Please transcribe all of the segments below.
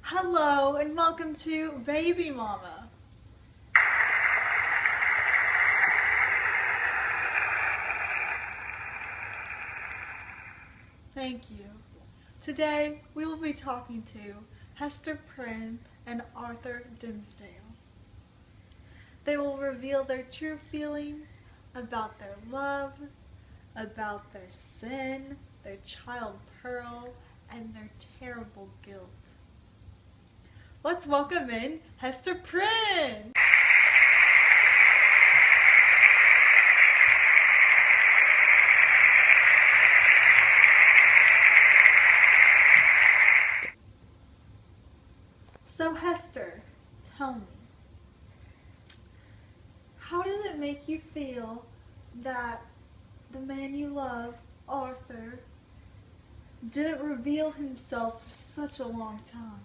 Hello and welcome to Baby Mama. Thank you. Today we will be talking to Hester Prynne and Arthur Dimmesdale. They will reveal their true feelings about their love, about their sin, their child Pearl, and their terrible guilt. Let's welcome in Hester Prynne! So Hester, tell me, how did it make you feel that the man you love, Arthur, didn't reveal himself for such a long time?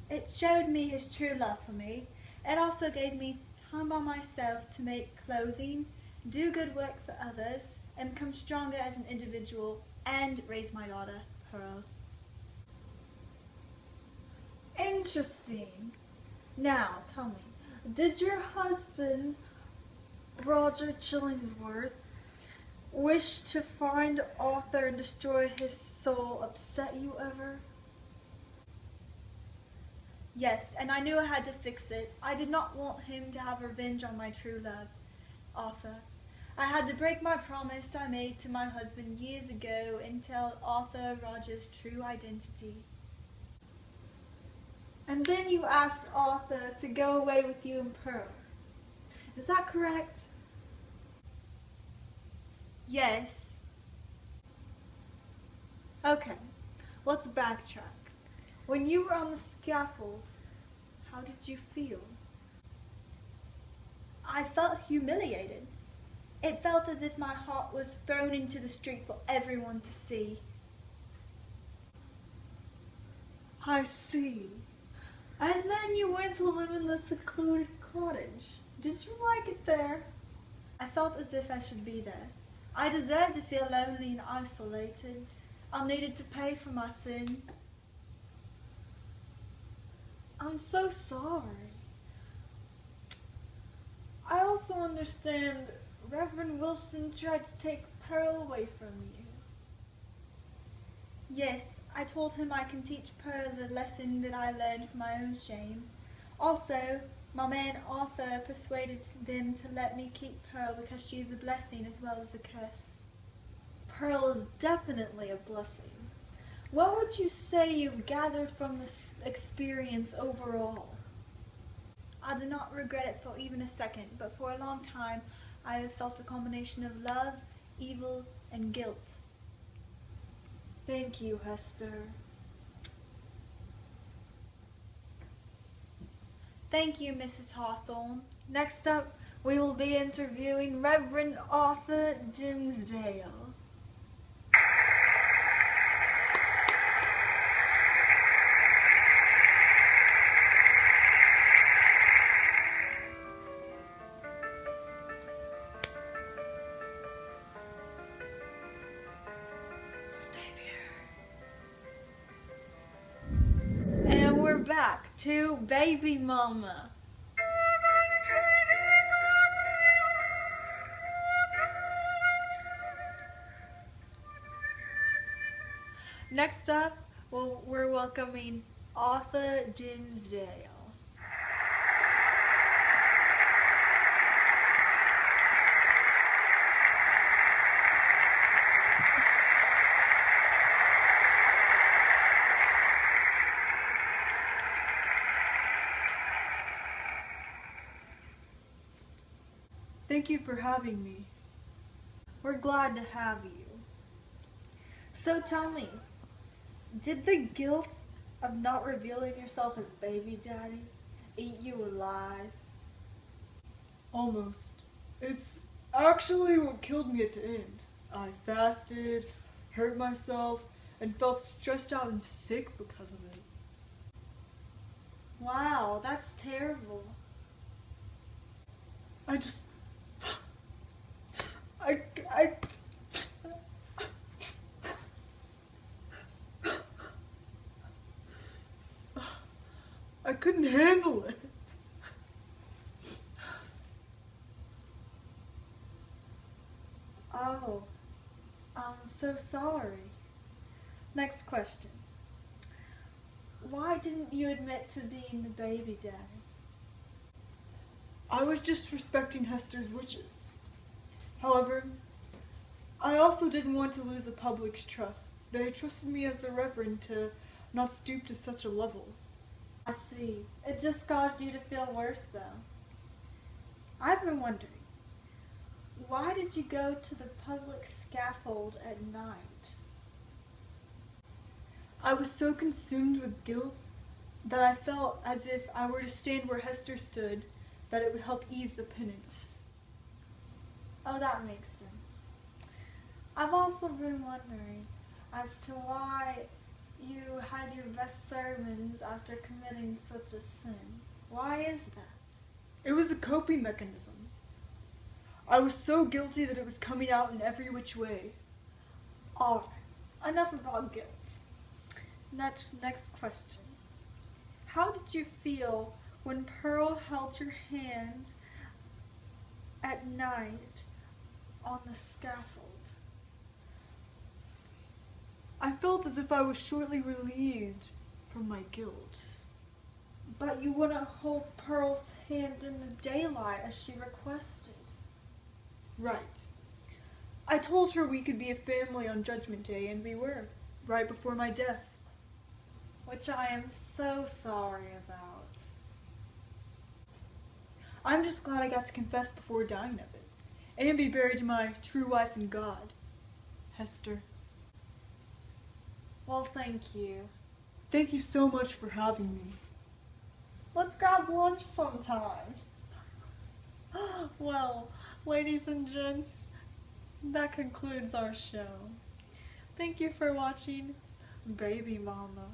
It showed me his true love for me. It also gave me time by myself to make clothing, do good work for others, and become stronger as an individual and raise my daughter, Pearl. Interesting. Now, tell me, did your husband, Roger Chillingsworth, wish to find Arthur and destroy his soul upset you ever? Yes, and I knew I had to fix it. I did not want him to have revenge on my true love, Arthur. I had to break my promise I made to my husband years ago and tell Arthur Roger's true identity. And then you asked Arthur to go away with you and Pearl. Is that correct? Yes. Okay, let's backtrack. When you were on the scaffold, how did you feel? I felt humiliated. It felt as if my heart was thrown into the street for everyone to see. I see. And then you went to live in the secluded cottage. Did you like it there? I felt as if I should be there. I deserved to feel lonely and isolated. I needed to pay for my sin. I'm so sorry. I also understand Reverend Wilson tried to take Pearl away from you. Yes, I told him I can teach Pearl the lesson that I learned from my own shame. Also, my man Arthur persuaded them to let me keep Pearl because she is a blessing as well as a curse. Pearl is definitely a blessing. What would you say you've gathered from this experience overall? I do not regret it for even a second, but for a long time I have felt a combination of love, evil, and guilt. Thank you, Hester. Thank you, Mrs. Hawthorne. Next up, we will be interviewing Reverend Arthur Dimmesdale. And we're back to Baby Mama. Next up, we're welcoming Arthur Dimmesdale. Thank you for having me. We're glad to have you. So tell me, did the guilt of not revealing yourself as baby daddy eat you alive? Almost. It's actually what killed me at the end. I fasted, hurt myself, and felt stressed out and sick because of it. Wow, that's terrible. I just... I couldn't handle it. Oh, I'm so sorry. Next question. Why didn't you admit to being the baby daddy? I was just respecting Hester's wishes. However, I also didn't want to lose the public's trust. They trusted me as the reverend to not stoop to such a level. I see. It just caused you to feel worse, though. I've been wondering, why did you go to the public scaffold at night? I was so consumed with guilt that I felt as if I were to stand where Hester stood, that it would help ease the penance. Oh, that makes sense. I've also been wondering as to why you had your best sermons after committing such a sin. Why is that? It was a coping mechanism. I was so guilty that it was coming out in every which way. Alright, enough about guilt. Next question. How did you feel when Pearl held your hand at night on the scaffold? I felt as if I was shortly relieved from my guilt. But you wouldn't hold Pearl's hand in the daylight as she requested. Right. I told her we could be a family on Judgment Day, and we were, right before my death. Which I am so sorry about. I'm just glad I got to confess before dying of it, and be buried to my true wife in God, Hester. Well, thank you. Thank you so much for having me. Let's grab lunch sometime. Well, ladies and gents, that concludes our show. Thank you for watching Baby Mama.